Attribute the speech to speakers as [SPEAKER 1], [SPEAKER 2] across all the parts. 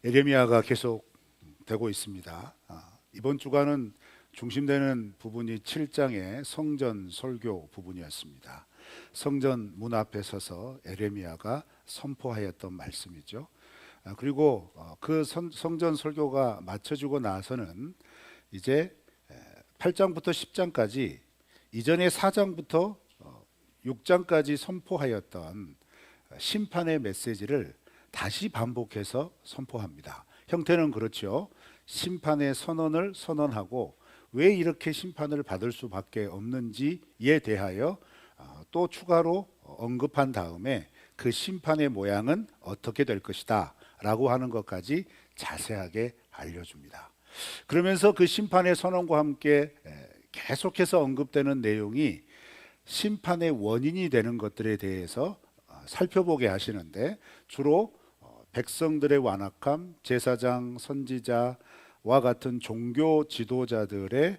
[SPEAKER 1] 예레미야가 계속 되고 있습니다. 이번 주간은 중심되는 부분이 7장의 성전 설교 부분이었습니다. 성전 문 앞에 서서 예레미야가 선포하였던 말씀이죠. 그리고 그 성전 설교가 마쳐지고 나서는 이제 8장부터 10장까지 이전의 4장부터 6장까지 선포하였던 심판의 메시지를 다시 반복해서 선포합니다. 형태는 그렇죠. 심판의 선언을 선언하고 왜 이렇게 심판을 받을 수밖에 없는지에 대하여 또 추가로 언급한 다음에 그 심판의 모양은 어떻게 될 것이다 라고 하는 것까지 자세하게 알려줍니다. 그러면서 그 심판의 선언과 함께 계속해서 언급되는 내용이 심판의 원인이 되는 것들에 대해서 살펴보게 하시는데, 주로 백성들의 완악함, 제사장, 선지자와 같은 종교 지도자들의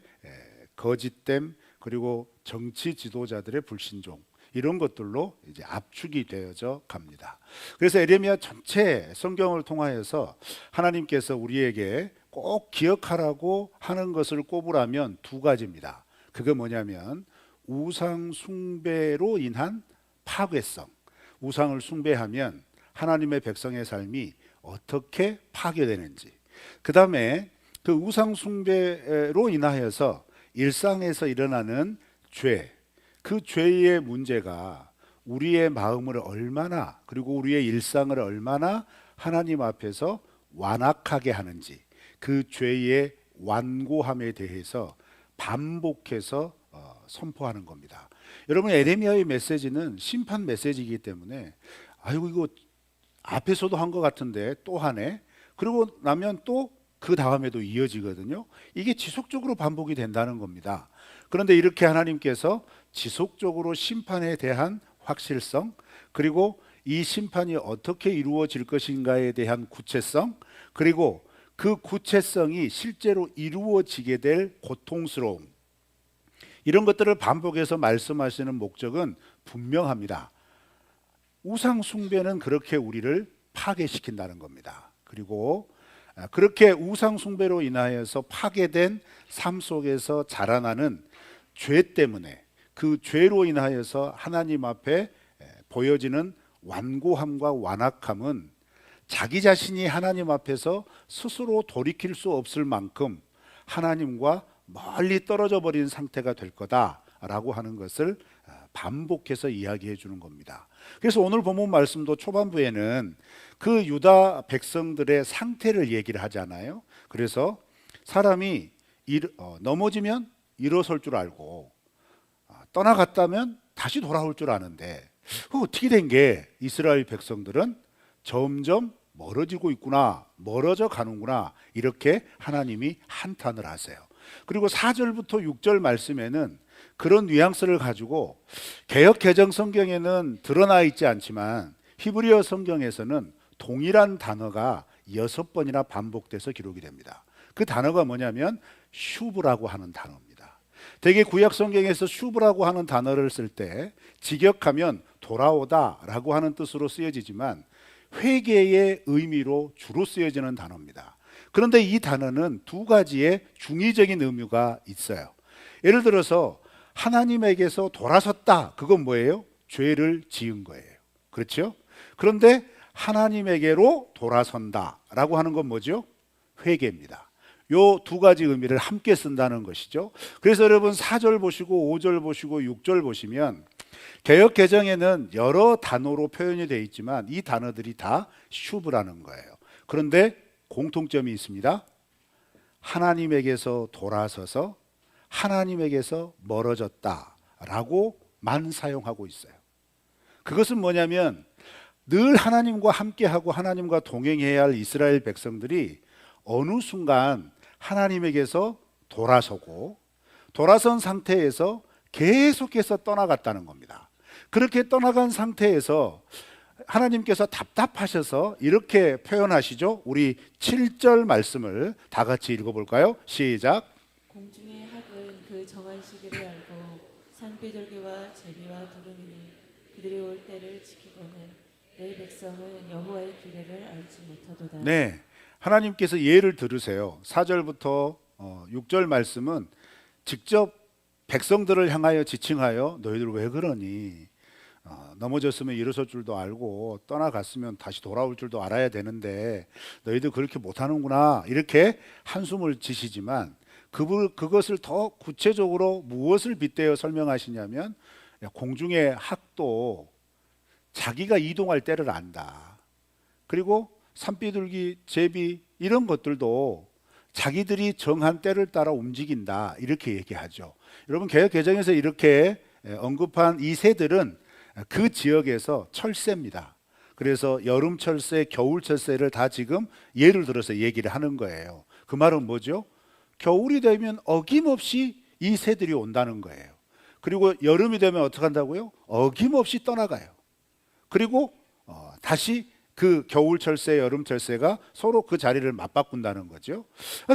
[SPEAKER 1] 거짓됨, 그리고 정치 지도자들의 불신종, 이런 것들로 이제 압축이 되어져 갑니다. 그래서 에레미야 전체 성경을 통하여서 하나님께서 우리에게 꼭 기억하라고 하는 것을 꼽으라면 두 가지입니다. 그게 뭐냐면 우상 숭배로 인한 파괴성, 우상을 숭배하면 하나님의 백성의 삶이 어떻게 파괴되는지, 그 다음에 그 우상 숭배로 인하여서 일상에서 일어나는 죄, 그 죄의 문제가 우리의 마음을 얼마나, 그리고 우리의 일상을 얼마나 하나님 앞에서 완악하게 하는지, 그 죄의 완고함에 대해서 반복해서 선포하는 겁니다. 여러분, 에레미야의 메시지는 심판 메시지이기 때문에 아이고 이거 앞에서도 한 것 같은데 또 하네, 그리고 나면 또 그 다음에도 이어지거든요. 이게 지속적으로 반복이 된다는 겁니다. 그런데 이렇게 하나님께서 지속적으로 심판에 대한 확실성, 그리고 이 심판이 어떻게 이루어질 것인가에 대한 구체성, 그리고 그 구체성이 실제로 이루어지게 될 고통스러움, 이런 것들을 반복해서 말씀하시는 목적은 분명합니다. 우상 숭배는 그렇게 우리를 파괴시킨다는 겁니다. 그리고 그렇게 우상 숭배로 인하여서 파괴된 삶 속에서 자라나는 죄 때문에, 그 죄로 인하여서 하나님 앞에 보여지는 완고함과 완악함은 자기 자신이 하나님 앞에서 스스로 돌이킬 수 없을 만큼 하나님과 멀리 떨어져 버린 상태가 될 거다라고 하는 것을 반복해서 이야기해 주는 겁니다. 그래서 오늘 본문 말씀도 초반부에는 그 유다 백성들의 상태를 얘기를 하잖아요. 그래서 사람이 넘어지면 일어설 줄 알고 떠나갔다면 다시 돌아올 줄 아는데, 어떻게 된 게 이스라엘 백성들은 점점 멀어지고 있구나, 멀어져 가는구나, 이렇게 하나님이 한탄을 하세요. 그리고 4절부터 6절 말씀에는 그런 뉘앙스를 가지고 개역 개정 성경에는 드러나 있지 않지만 히브리어 성경에서는 동일한 단어가 6번이나 반복돼서 기록이 됩니다. 그 단어가 뭐냐면 슈브라고 하는 단어입니다. 대개 구약 성경에서 슈브라고 하는 단어를 쓸 때 직역하면 돌아오다 라고 하는 뜻으로 쓰여지지만 회개의 의미로 주로 쓰여지는 단어입니다. 그런데 이 단어는 두 가지의 중의적인 의미가 있어요. 예를 들어서 하나님에게서 돌아섰다, 그건 뭐예요? 죄를 지은 거예요. 그렇죠? 그런데 하나님에게로 돌아선다 라고 하는 건 뭐죠? 회개입니다. 요 두 가지 의미를 함께 쓴다는 것이죠. 그래서 여러분 4절 보시고 5절 보시고 6절 보시면 개역 개정에는 여러 단어로 표현이 되어 있지만 이 단어들이 다 슈브라는 거예요. 그런데 공통점이 있습니다. 하나님에게서 돌아서서 하나님에게서 멀어졌다라고만 사용하고 있어요. 그것은 뭐냐면 늘 하나님과 함께하고 하나님과 동행해야 할 이스라엘 백성들이 어느 순간 하나님에게서 돌아서고 돌아선 상태에서 계속해서 떠나갔다는 겁니다. 그렇게 떠나간 상태에서 하나님께서 답답하셔서 이렇게 표현하시죠. 우리 7절 말씀을 다 같이 읽어볼까요? 시작.
[SPEAKER 2] 공중의 학은 그 정한 시기를 알고 산비둘기와 제비와 두루미는 그들이 올 때를 지키고는 내 백성은 여호와의 규례를 알지 못하도다.
[SPEAKER 1] 네, 하나님께서 예를 들으세요. 4절부터 6절 말씀은 직접 백성들을 향하여 지칭하여 너희들 왜 그러니? 넘어졌으면 일어설 줄도 알고 떠나갔으면 다시 돌아올 줄도 알아야 되는데 너희들 그렇게 못하는구나, 이렇게 한숨을 지시지만 그것을 더 구체적으로 무엇을 빗대어 설명하시냐면, 공중의 학도 자기가 이동할 때를 안다. 그리고 산비둘기, 제비 이런 것들도 자기들이 정한 때를 따라 움직인다, 이렇게 얘기하죠. 여러분, 개혁개정에서 이렇게 언급한 이 새들은 그 지역에서 철새입니다. 그래서 여름 철새, 겨울 철새를 다 지금 예를 들어서 얘기를 하는 거예요. 그 말은 뭐죠? 겨울이 되면 어김없이 이 새들이 온다는 거예요. 그리고 여름이 되면 어떻게 한다고요? 어김없이 떠나가요. 그리고 다시 그 겨울 철새, 여름 철새가 서로 그 자리를 맞바꾼다는 거죠.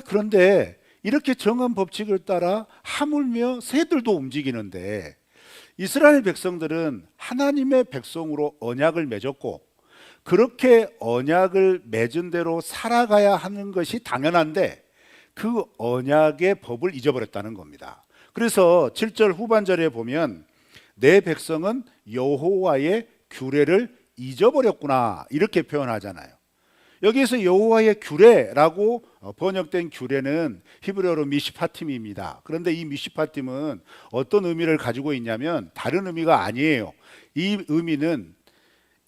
[SPEAKER 1] 그런데 이렇게 정한 법칙을 따라 하물며 새들도 움직이는데, 이스라엘 백성들은 하나님의 백성으로 언약을 맺었고 그렇게 언약을 맺은 대로 살아가야 하는 것이 당연한데 그 언약의 법을 잊어버렸다는 겁니다. 그래서 7절 후반절에 보면 내 백성은 여호와의 규례를 잊어버렸구나, 이렇게 표현하잖아요. 여기에서 여호와의 규례라고 번역된 규례는 히브리어로 미시파팀입니다. 그런데 이 미시파팀은 어떤 의미를 가지고 있냐면 다른 의미가 아니에요. 이 의미는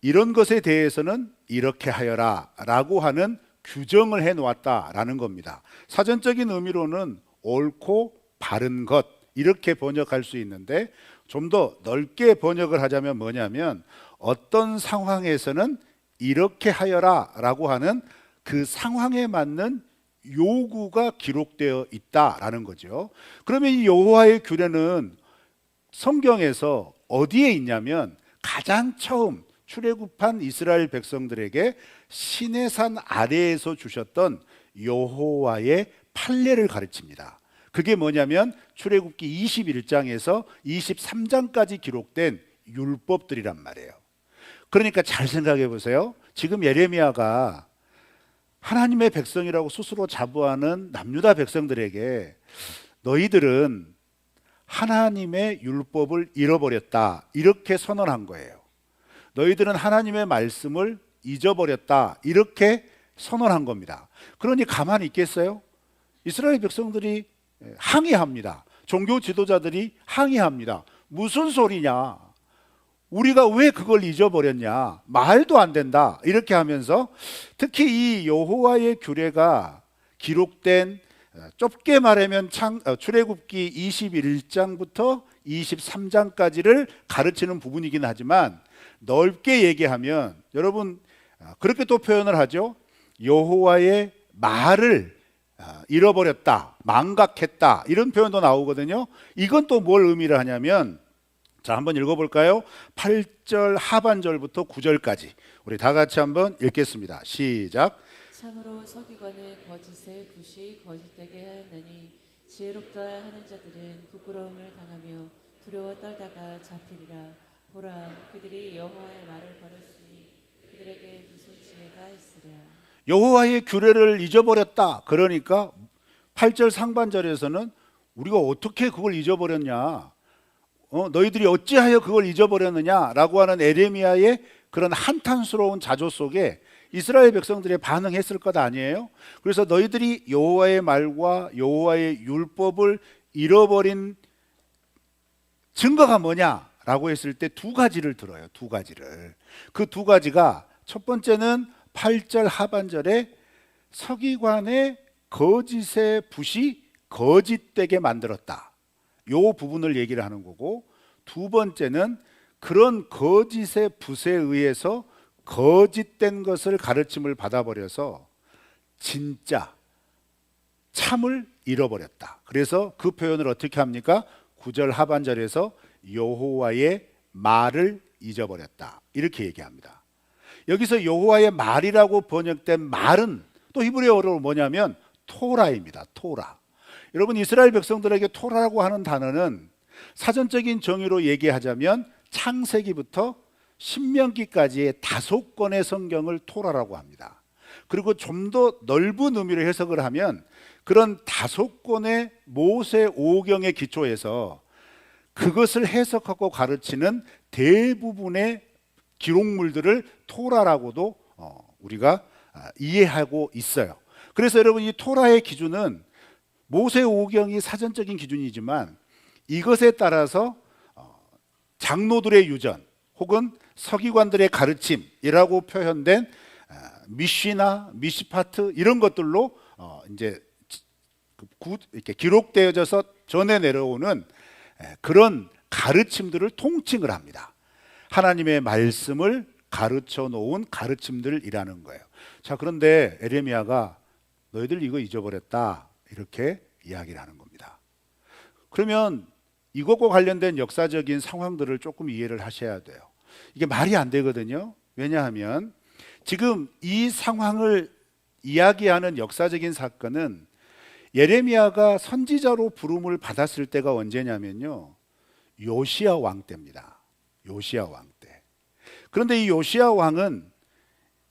[SPEAKER 1] 이런 것에 대해서는 이렇게 하여라 라고 하는 규정을 해놓았다라는 겁니다. 사전적인 의미로는 옳고 바른 것, 이렇게 번역할 수 있는데 좀 더 넓게 번역을 하자면 뭐냐면 어떤 상황에서는 이렇게 하여라 라고 하는 그 상황에 맞는 요구가 기록되어 있다라는 거죠. 그러면 이 여호와의 규례는 성경에서 어디에 있냐면 가장 처음 출애굽한 이스라엘 백성들에게 시내산 아래에서 주셨던 여호와의 판례를 가르칩니다. 그게 뭐냐면 출애굽기 21장에서 23장까지 기록된 율법들이란 말이에요. 그러니까 잘 생각해 보세요. 지금 예레미야가 하나님의 백성이라고 스스로 자부하는 남유다 백성들에게 너희들은 하나님의 율법을 잃어버렸다, 이렇게 선언한 거예요. 너희들은 하나님의 말씀을 잊어버렸다, 이렇게 선언한 겁니다. 그러니 가만히 있겠어요? 이스라엘 백성들이 항의합니다. 종교 지도자들이 항의합니다. 무슨 소리냐? 우리가 왜 그걸 잊어버렸냐? 말도 안 된다, 이렇게 하면서 특히 이 여호와의 규례가 기록된, 좁게 말하면 출애굽기 21장부터 23장까지를 가르치는 부분이긴 하지만 넓게 얘기하면 여러분 그렇게 또 표현을 하죠. 여호와의 말을 잃어버렸다, 망각했다, 이런 표현도 나오거든요. 이건 또 뭘 의미를 하냐면, 자, 한번 읽어볼까요? 8절 하반절부터 9절까지 우리 다 같이 한번 읽겠습니다. 시작.
[SPEAKER 2] 참으로 서기관의 거짓에 굿이 거짓되게 하였나니 지혜롭다 하는 자들은 부끄러움을 당하며 두려워 떨다가 잡히리라. 보라, 그들이 여호와의 말을 버렸으니 그들에게 무슨 지혜가 있으랴.
[SPEAKER 1] 여호와의 규례를 잊어버렸다. 그러니까 8절 상반절에서는 우리가 어떻게 그걸 잊어버렸냐, 너희들이 어찌하여 그걸 잊어버렸느냐라고 하는 에레미야의 그런 한탄스러운 자조 속에 이스라엘 백성들의 반응했을 것 아니에요? 그래서 너희들이 여호와의 말과 여호와의 율법을 잃어버린 증거가 뭐냐라고 했을 때 두 가지를 들어요. 두 가지를. 그 두 가지가, 첫 번째는 8절 하반절에 서기관의 거짓의 붓이 거짓되게 만들었다, 요 부분을 얘기를 하는 거고, 두 번째는 그런 거짓의 붓에 의해서 거짓된 것을 가르침을 받아버려서 진짜 참을 잃어버렸다. 그래서 그 표현을 어떻게 합니까? 9절 하반절에서 여호와의 말을 잊어버렸다, 이렇게 얘기합니다. 여기서 여호와의 말이라고 번역된 말은 또 히브리어로 뭐냐면 토라입니다. 토라. 여러분, 이스라엘 백성들에게 토라라고 하는 단어는 사전적인 정의로 얘기하자면 창세기부터 신명기까지의 5권의 성경을 토라라고 합니다. 그리고 좀 더 넓은 의미로 해석을 하면 그런 5권의 모세 오경에 기초해서 그것을 해석하고 가르치는 대부분의 기록물들을 토라라고도 우리가 이해하고 있어요. 그래서 여러분, 이 토라의 기준은 모세 오경이 사전적인 기준이지만 이것에 따라서 장로들의 유전 혹은 서기관들의 가르침이라고 표현된 미쉬나 미시파트 이런 것들로 이제 이렇게 기록되어져서 전해 내려오는 그런 가르침들을 통칭을 합니다. 하나님의 말씀을 가르쳐 놓은 가르침들이라는 거예요. 자, 그런데 에레미야가 너희들 이거 잊어버렸다 이렇게 이야기를 하는 겁니다. 그러면 이것과 관련된 역사적인 상황들을 조금 이해를 하셔야 돼요. 이게 말이 안 되거든요. 왜냐하면 지금 이 상황을 이야기하는 역사적인 사건은 예레미야가 선지자로 부름을 받았을 때가 언제냐면요, 요시야 왕 때입니다. 요시야 왕 때. 그런데 이 요시야 왕은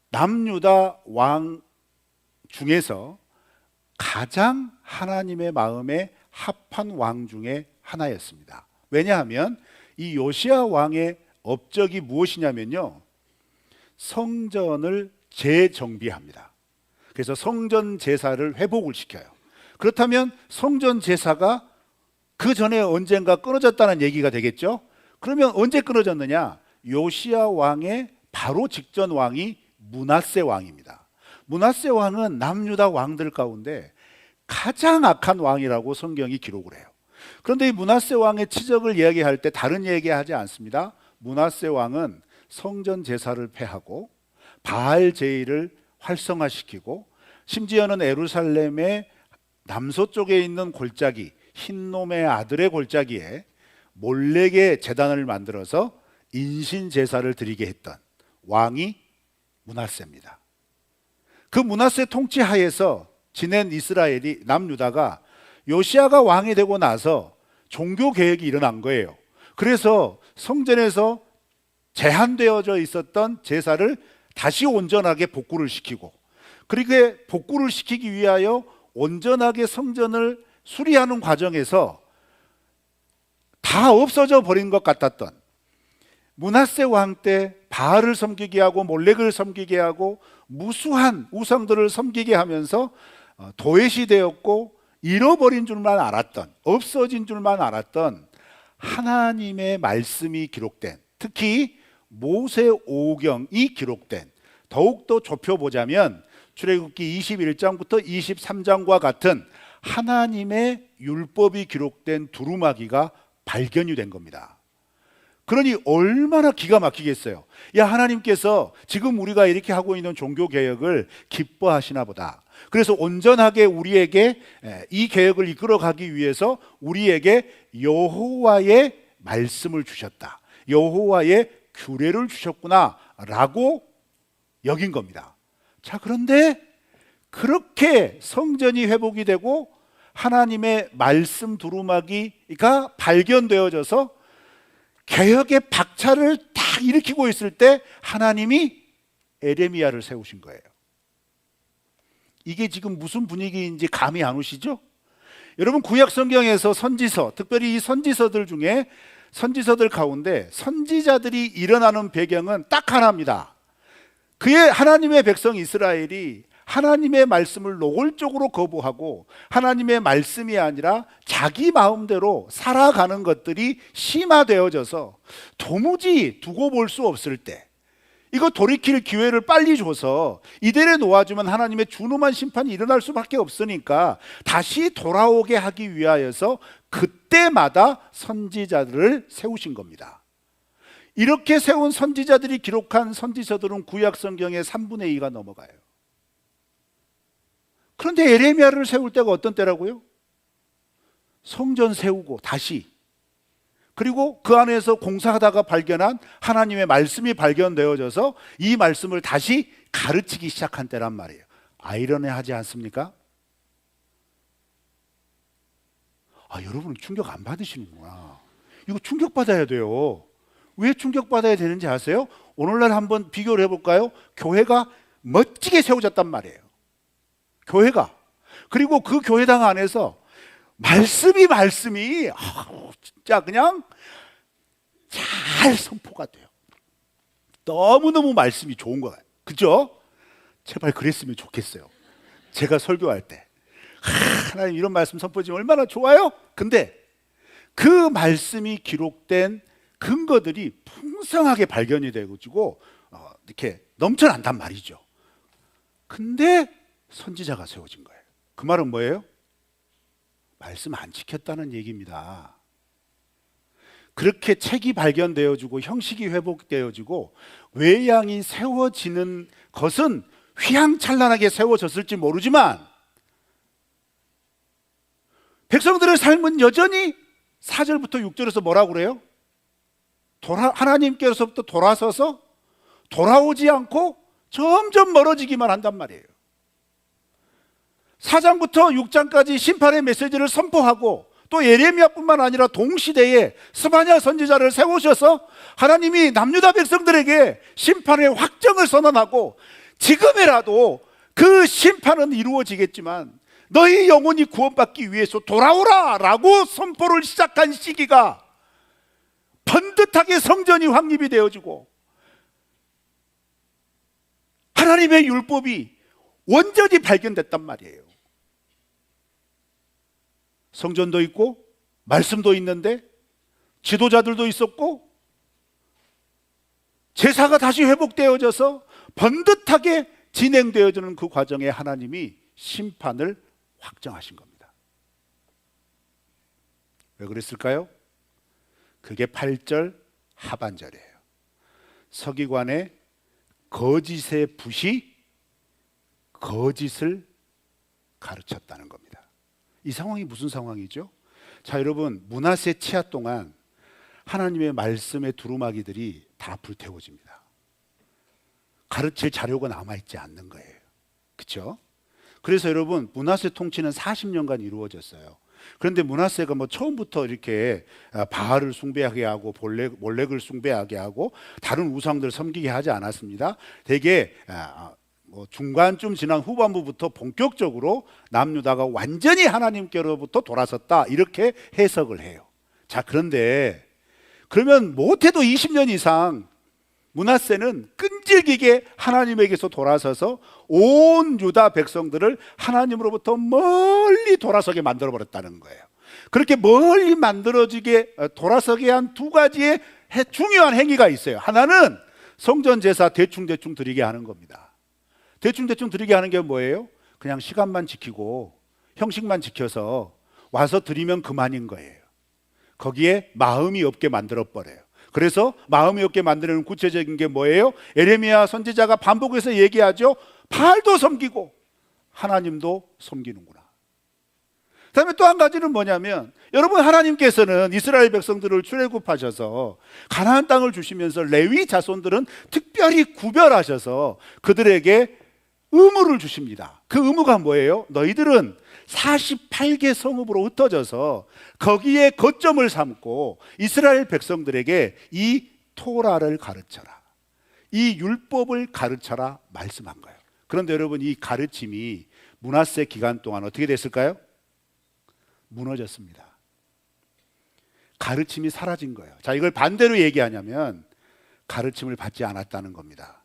[SPEAKER 1] 남유다 왕 중에서 가장 하나님의 마음에 합한 왕 중에 하나였습니다. 왜냐하면 이 요시야 왕의 업적이 무엇이냐면요, 성전을 재정비합니다. 그래서 성전 제사를 회복을 시켜요. 그렇다면 성전 제사가 그 전에 언젠가 끊어졌다는 얘기가 되겠죠. 그러면 언제 끊어졌느냐? 요시야 왕의 바로 직전 왕이 므낫세 왕입니다. 므낫세 왕은 남유다 왕들 가운데 가장 악한 왕이라고 성경이 기록을 해요. 그런데 이 므낫세 왕의 치적을 이야기할 때 다른 얘기하지 않습니다. 므낫세 왕은 성전 제사를 폐하고 바알 제일을 활성화시키고 심지어는 예루살렘의 남서쪽에 있는 골짜기, 흰놈의 아들의 골짜기에 몰렉의 제단을 만들어서 인신 제사를 드리게 했던 왕이 므낫세입니다. 그 므낫세 통치 하에서 지낸 이스라엘이, 남유다가 요시야가 왕이 되고 나서 종교 개혁이 일어난 거예요. 그래서 성전에서 제한되어져 있었던 제사를 다시 온전하게 복구를 시키고, 그렇게 복구를 시키기 위하여 온전하게 성전을 수리하는 과정에서 다 없어져 버린 것 같았던, 므낫세 왕 때 바알을 섬기게 하고 몰렉을 섬기게 하고 무수한 우상들을 섬기게 하면서 도외시 되었고 잃어버린 줄만 알았던, 없어진 줄만 알았던 하나님의 말씀이 기록된, 특히 모세 오경이 기록된, 더욱더 좁혀보자면 출애굽기 21장부터 23장과 같은 하나님의 율법이 기록된 두루마기가 발견이 된 겁니다. 그러니 얼마나 기가 막히겠어요. 야, 하나님께서 지금 우리가 이렇게 하고 있는 종교개혁을 기뻐하시나 보다. 그래서 온전하게 우리에게 이 개혁을 이끌어가기 위해서 우리에게 여호와의 말씀을 주셨다, 여호와의 규례를 주셨구나 라고 여긴 겁니다. 자, 그런데 그렇게 성전이 회복이 되고 하나님의 말씀 두루마기가 발견되어져서 개혁의 박차를 딱 일으키고 있을 때 하나님이 에레미야를 세우신 거예요. 이게 지금 무슨 분위기인지 감이 안 오시죠? 여러분, 구약 성경에서 선지서, 특별히 이 선지서들 중에, 선지서들 가운데 선지자들이 일어나는 배경은 딱 하나입니다. 그의 하나님의 백성 이스라엘이 하나님의 말씀을 노골적으로 거부하고 하나님의 말씀이 아니라 자기 마음대로 살아가는 것들이 심화되어져서 도무지 두고 볼 수 없을 때, 이거 돌이킬 기회를 빨리 줘서 이대로 놓아주면 하나님의 준엄한 심판이 일어날 수밖에 없으니까 다시 돌아오게 하기 위하여서 그때마다 선지자들을 세우신 겁니다. 이렇게 세운 선지자들이 기록한 선지서들은 구약 성경의 3분의 2가 넘어가요. 그런데 에레미야를 세울 때가 어떤 때라고요? 성전 세우고 다시, 그리고 그 안에서 공사하다가 발견한 하나님의 말씀이 발견되어져서 이 말씀을 다시 가르치기 시작한 때란 말이에요. 아이러니하지 않습니까? 여러분 충격 안 받으시는구나. 이거 충격받아야 돼요. 왜 충격받아야 되는지 아세요? 오늘날 한번 비교를 해볼까요? 교회가 멋지게 세워졌단 말이에요. 교회가. 그리고 그 교회당 안에서 말씀이 진짜 그냥 잘 선포가 돼요. 너무너무 말씀이 좋은 거예요. 그죠? 제발 그랬으면 좋겠어요. 제가 설교할 때 하나님 이런 말씀 선포지면 얼마나 좋아요? 근데 그 말씀이 기록된 근거들이 풍성하게 발견이 되고 이렇게 넘쳐난단 말이죠. 근데 선지자가 세워진 거예요. 그 말은 뭐예요? 말씀 안 지켰다는 얘기입니다. 그렇게 책이 발견되어지고 형식이 회복되어지고 외양이 세워지는 것은 휘황찬란하게 세워졌을지 모르지만 백성들의 삶은 여전히 4절부터 6절에서 뭐라고 그래요? 하나님께로부터 돌아서서 돌아오지 않고 점점 멀어지기만 한단 말이에요. 4장부터 6장까지 심판의 메시지를 선포하고 또 예레미야뿐만 아니라 동시대에 스바냐 선지자를 세우셔서 하나님이 남유다 백성들에게 심판의 확정을 선언하고 지금이라도 그 심판은 이루어지겠지만 너희 영혼이 구원받기 위해서 돌아오라 라고 선포를 시작한 시기가 번듯하게 성전이 확립이 되어지고 하나님의 율법이 온전히 발견됐단 말이에요. 성전도 있고 말씀도 있는데 지도자들도 있었고 제사가 다시 회복되어져서 번듯하게 진행되어지는 그 과정에 하나님이 심판을 확정하신 겁니다. 왜 그랬을까요? 그게 8절 하반절이에요. 서기관의 거짓의 붓이 거짓을 가르쳤다는 겁니다. 이 상황이 무슨 상황이죠? 자, 여러분, 므낫세 치하 동안 하나님의 말씀의 두루마기들이 다 불태워집니다. 가르칠 자료가 남아있지 않는 거예요. 그렇죠? 그래서 여러분, 므낫세 통치는 40년간 이루어졌어요. 그런데 므낫세가 뭐 처음부터 이렇게 바알을 숭배하게 하고 몰렉을 숭배하게 하고 다른 우상들을 섬기게 하지 않았습니다. 되게 중간쯤 지난 후반부부터 본격적으로 남유다가 완전히 하나님께로부터 돌아섰다 이렇게 해석을 해요. 자, 그런데 그러면 못해도 20년 이상 므낫세는 끈질기게 하나님에게서 돌아서서 온 유다 백성들을 하나님으로부터 멀리 돌아서게 만들어버렸다는 거예요. 그렇게 멀리 돌아서게 한 두 가지의 중요한 행위가 있어요. 하나는 성전 제사 대충 드리게 하는 겁니다. 대충 드리게 하는 게 뭐예요? 그냥 시간만 지키고 형식만 지켜서 와서 드리면 그만인 거예요. 거기에 마음이 없게 만들어버려요. 그래서 마음이 없게 만드는 구체적인 게 뭐예요? 예레미야 선지자가 반복해서 얘기하죠. 바알도 섬기고 하나님도 섬기는구나. 그 다음에 또 한 가지는 뭐냐면 여러분, 하나님께서는 이스라엘 백성들을 출애굽하셔서 가나안 땅을 주시면서 레위 자손들은 특별히 구별하셔서 그들에게 의무를 주십니다. 그 의무가 뭐예요? 너희들은 48개 성읍으로 흩어져서 거기에 거점을 삼고 이스라엘 백성들에게 이 토라를 가르쳐라, 이 율법을 가르쳐라 말씀한 거예요. 그런데 여러분, 이 가르침이 므낫세 기간 동안 어떻게 됐을까요? 무너졌습니다. 가르침이 사라진 거예요. 자, 이걸 반대로 얘기하냐면 가르침을 받지 않았다는 겁니다.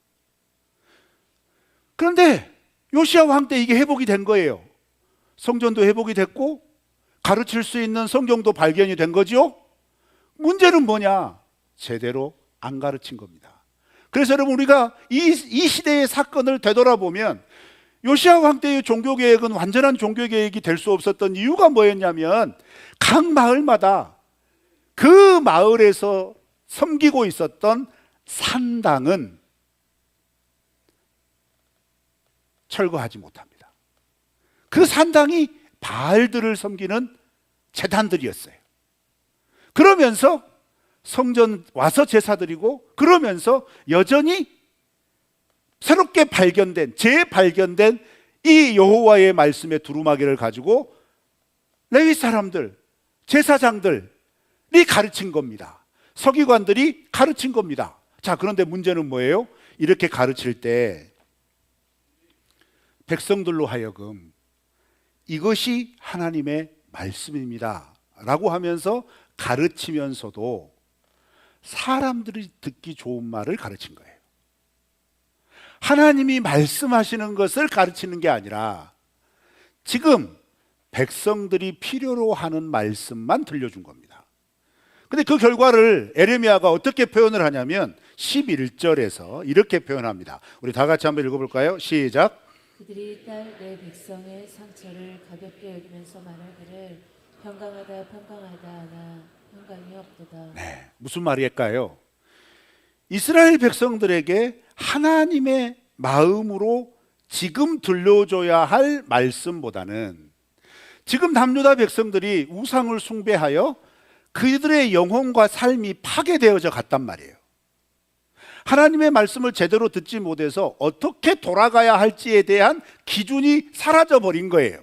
[SPEAKER 1] 그런데 요시야 왕 때 이게 회복이 된 거예요. 성전도 회복이 됐고 가르칠 수 있는 성경도 발견이 된 거죠. 문제는 뭐냐? 제대로 안 가르친 겁니다. 그래서 여러분, 우리가 이 시대의 사건을 되돌아보면 요시야 왕 때의 종교개혁은 완전한 종교개혁이 될 수 없었던 이유가 뭐였냐면 각 마을마다 그 마을에서 섬기고 있었던 산당은 철거하지 못합니다. 그 산당이 바알들을 섬기는 제단들이었어요. 그러면서 성전 와서 제사 드리고 그러면서 여전히 새롭게 재발견된 이 여호와의 말씀의 두루마기를 가지고 레위 사람들, 제사장들이 가르친 겁니다. 서기관들이 가르친 겁니다. 자, 그런데 문제는 뭐예요? 이렇게 가르칠 때 백성들로 하여금 이것이 하나님의 말씀입니다 라고 하면서 가르치면서도 사람들이 듣기 좋은 말을 가르친 거예요. 하나님이 말씀하시는 것을 가르치는 게 아니라 지금 백성들이 필요로 하는 말씀만 들려준 겁니다. 근데 그 결과를 에레미야가 어떻게 표현을 하냐면 11절에서 이렇게 표현합니다. 우리 다 같이 한번 읽어볼까요? 시작.
[SPEAKER 2] 그들이 딸 내 백성의 상처를 가볍게 여기면서 말하기를 평강하다 평강하다 하나 평강이 없도다.
[SPEAKER 1] 네, 무슨 말일까요? 이스라엘 백성들에게 하나님의 마음으로 지금 들려줘야 할 말씀보다는 지금 남유다 백성들이 우상을 숭배하여 그들의 영혼과 삶이 파괴되어져 갔단 말이에요. 하나님의 말씀을 제대로 듣지 못해서 어떻게 돌아가야 할지에 대한 기준이 사라져 버린 거예요.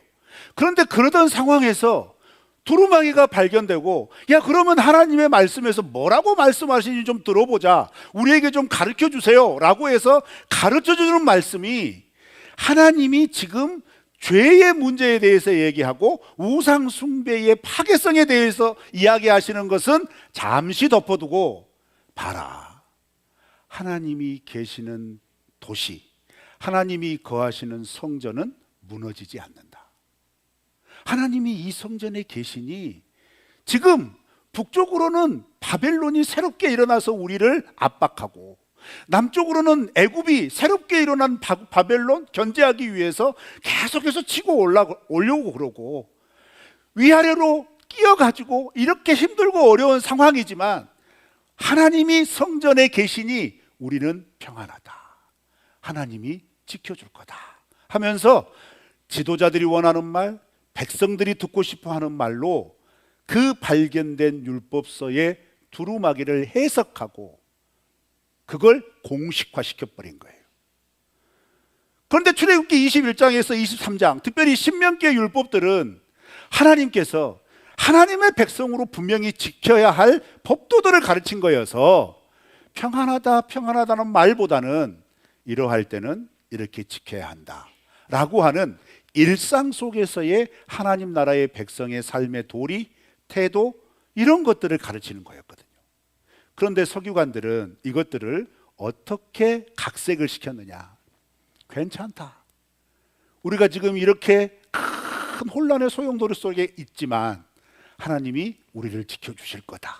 [SPEAKER 1] 그런데 그러던 상황에서 두루마기가 발견되고, 야 그러면 하나님의 말씀에서 뭐라고 말씀하시는지 좀 들어보자, 우리에게 좀 가르쳐 주세요 라고 해서 가르쳐 주는 말씀이 하나님이 지금 죄의 문제에 대해서 얘기하고 우상 숭배의 파괴성에 대해서 이야기하시는 것은 잠시 덮어두고, 봐라, 하나님이 계시는 도시, 하나님이 거하시는 성전은 무너지지 않는다. 하나님이 이 성전에 계시니 지금 북쪽으로는 바벨론이 새롭게 일어나서 우리를 압박하고, 남쪽으로는 애굽이 새롭게 일어난 바벨론 견제하기 위해서 계속해서 치고 올려오고 그러고, 위아래로 끼어가지고 이렇게 힘들고 어려운 상황이지만 하나님이 성전에 계시니 우리는 평안하다, 하나님이 지켜줄 거다 하면서 지도자들이 원하는 말, 백성들이 듣고 싶어하는 말로 그 발견된 율법서의 두루마기를 해석하고 그걸 공식화시켜버린 거예요. 그런데 출애굽기 21장에서 23장, 특별히 신명기의 율법들은 하나님께서 하나님의 백성으로 분명히 지켜야 할 법도들을 가르친 거여서 평안하다 평안하다는 말보다는 이러할 때는 이렇게 지켜야 한다 라고 하는 일상 속에서의 하나님 나라의 백성의 삶의 도리, 태도, 이런 것들을 가르치는 거였거든요. 그런데 서기관들은 이것들을 어떻게 각색을 시켰느냐? 괜찮다, 우리가 지금 이렇게 큰 혼란의 소용돌이 속에 있지만 하나님이 우리를 지켜주실 거다,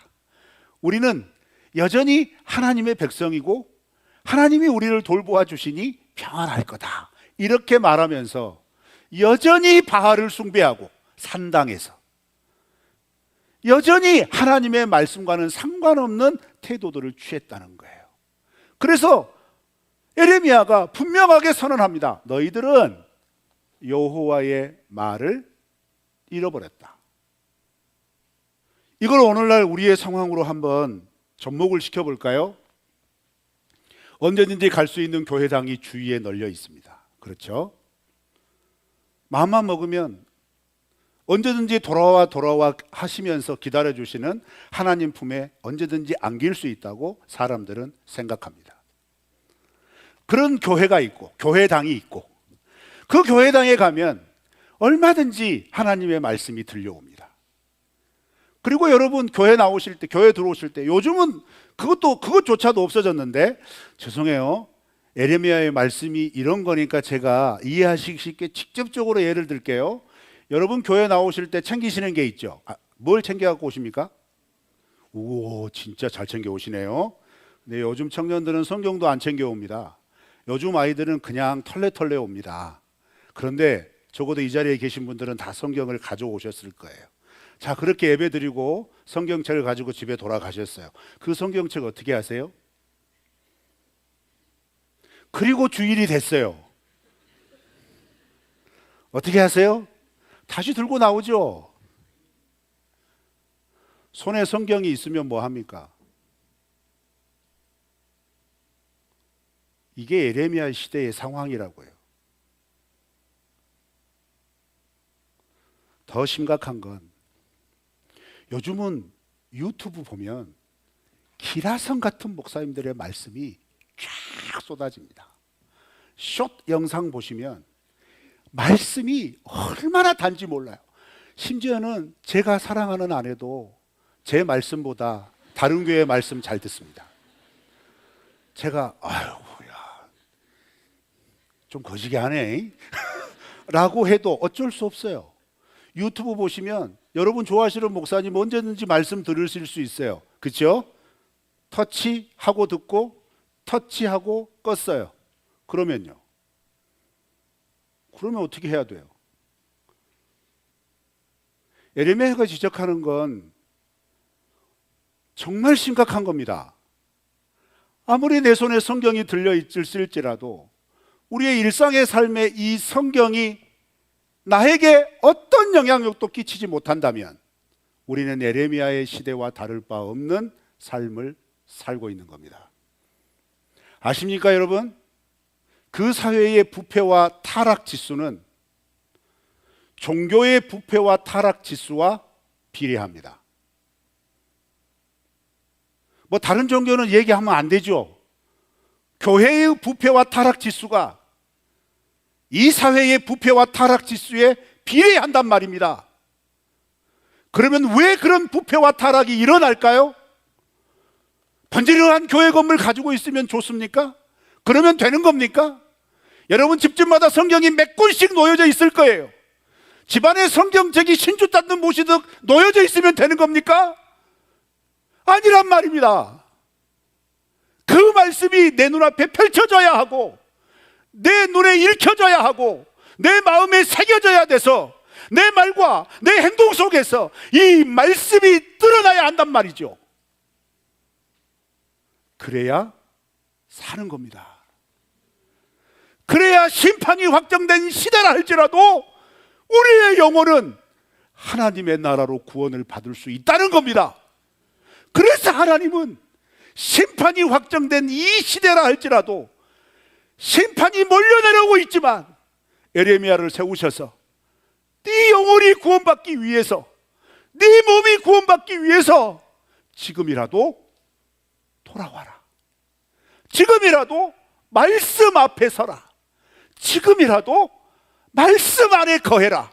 [SPEAKER 1] 우리는 여전히 하나님의 백성이고 하나님이 우리를 돌보아 주시니 평안할 거다, 이렇게 말하면서 여전히 바알을 숭배하고 산당에서 여전히 하나님의 말씀과는 상관없는 태도들을 취했다는 거예요. 그래서 에레미야가 분명하게 선언합니다. 너희들은 여호와의 말을 잃어버렸다. 이걸 오늘날 우리의 상황으로 한번 접목을 시켜볼까요? 언제든지 갈 수 있는 교회당이 주위에 널려 있습니다. 그렇죠? 마음만 먹으면 언제든지 돌아와 하시면서 기다려주시는 하나님 품에 언제든지 안길 수 있다고 사람들은 생각합니다. 그런 교회가 있고 교회당이 있고, 그 교회당에 가면 얼마든지 하나님의 말씀이 들려옵니다. 그리고 여러분 교회 나오실 때, 교회 들어오실 때, 요즘은 그것조차도 없어졌는데, 죄송해요, 에레미야의 말씀이 이런 거니까 제가 이해하시기 쉽게 직접적으로 예를 들게요. 여러분 교회 나오실 때 챙기시는 게 있죠. 뭘 챙겨갖고 오십니까? 오, 진짜 잘 챙겨 오시네요. 근데 요즘 청년들은 성경도 안 챙겨 옵니다. 요즘 아이들은 그냥 털레털레 옵니다. 그런데 적어도 이 자리에 계신 분들은 다 성경을 가져오셨을 거예요. 자, 그렇게 예배 드리고 성경책을 가지고 집에 돌아가셨어요. 그 성경책 어떻게 하세요? 그리고 주일이 됐어요. 어떻게 하세요? 다시 들고 나오죠. 손에 성경이 있으면 뭐 합니까? 이게 에레미야 시대의 상황이라고요. 더 심각한 건 요즘은 유튜브 보면 기라성 같은 목사님들의 말씀이 쫙 쏟아집니다. 숏 영상 보시면 말씀이 얼마나 단지 몰라요. 심지어는 제가 사랑하는 아내도 제 말씀보다 다른 교회 말씀 잘 듣습니다. 제가 아유야 좀 거시기 하네 라고 해도 어쩔 수 없어요. 유튜브 보시면 여러분 좋아하시는 목사님 언제든지 말씀 들으실 수 있어요. 그렇죠? 터치하고 듣고 터치하고 껐어요. 그러면 어떻게 해야 돼요? 에레미야가 지적하는 건 정말 심각한 겁니다. 아무리 내 손에 성경이 들려 있을지라도 우리의 일상의 삶에 이 성경이 나에게 어떤 영향력도 끼치지 못한다면 우리는 에레미야의 시대와 다를 바 없는 삶을 살고 있는 겁니다. 아십니까 여러분? 그 사회의 부패와 타락 지수는 종교의 부패와 타락 지수와 비례합니다. 뭐 다른 종교는 얘기하면 안 되죠. 교회의 부패와 타락 지수가 이 사회의 부패와 타락 지수에 비례한단 말입니다. 그러면 왜 그런 부패와 타락이 일어날까요? 번지르한 교회 건물 가지고 있으면 좋습니까? 그러면 되는 겁니까? 여러분 집집마다 성경이 몇 권씩 놓여져 있을 거예요. 집안에 성경책이 신주 닦는 모시듯 놓여져 있으면 되는 겁니까? 아니란 말입니다. 그 말씀이 내 눈앞에 펼쳐져야 하고 내 눈에 읽혀져야 하고 내 마음에 새겨져야 돼서 내 말과 내 행동 속에서 이 말씀이 드러나야 한단 말이죠. 그래야 사는 겁니다. 그래야 심판이 확정된 시대라 할지라도 우리의 영혼은 하나님의 나라로 구원을 받을 수 있다는 겁니다. 그래서 하나님은 심판이 확정된 이 시대라 할지라도 심판이 몰려내려고 있지만 에레미야를 세우셔서 네 영혼이 구원받기 위해서 네 몸이 구원받기 위해서 지금이라도 돌아와라. 지금이라도 말씀 앞에 서라. 지금이라도 말씀 안에 거해라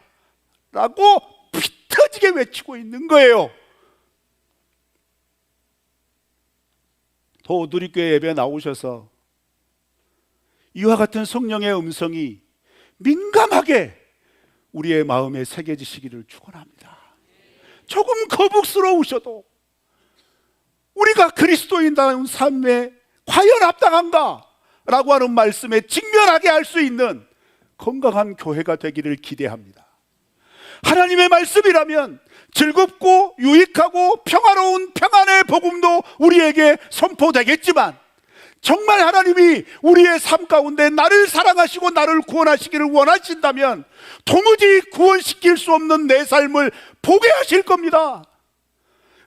[SPEAKER 1] 라고 피 터지게 외치고 있는 거예요. 도누리교회 예배 나오셔서 이와 같은 성령의 음성이 민감하게 우리의 마음에 새겨지시기를 축원합니다. 조금 거북스러우셔도 우리가 그리스도인다운 삶에 과연 합당한가? 라고 하는 말씀에 직면하게 할 수 있는 건강한 교회가 되기를 기대합니다. 하나님의 말씀이라면 즐겁고 유익하고 평화로운 평안의 복음도 우리에게 선포되겠지만 정말 하나님이 우리의 삶 가운데 나를 사랑하시고 나를 구원하시기를 원하신다면 도무지 구원시킬 수 없는 내 삶을 보게 하실 겁니다.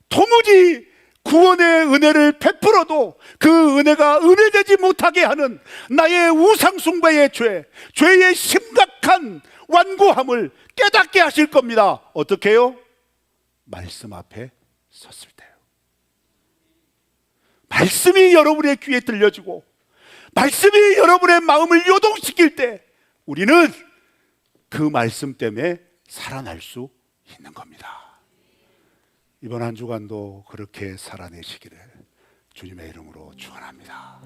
[SPEAKER 1] 도무지 구원의 은혜를 베풀어도 그 은혜가 은혜되지 못하게 하는 나의 우상숭배의 죄의 심각한 완고함을 깨닫게 하실 겁니다. 어떻게 해요? 말씀 앞에 섰을 때요. 말씀이 여러분의 귀에 들려지고 말씀이 여러분의 마음을 요동시킬 때 우리는 그 말씀 때문에 살아날 수 있는 겁니다. 이번 한 주간도 그렇게 살아내시기를 주님의 이름으로 축원합니다.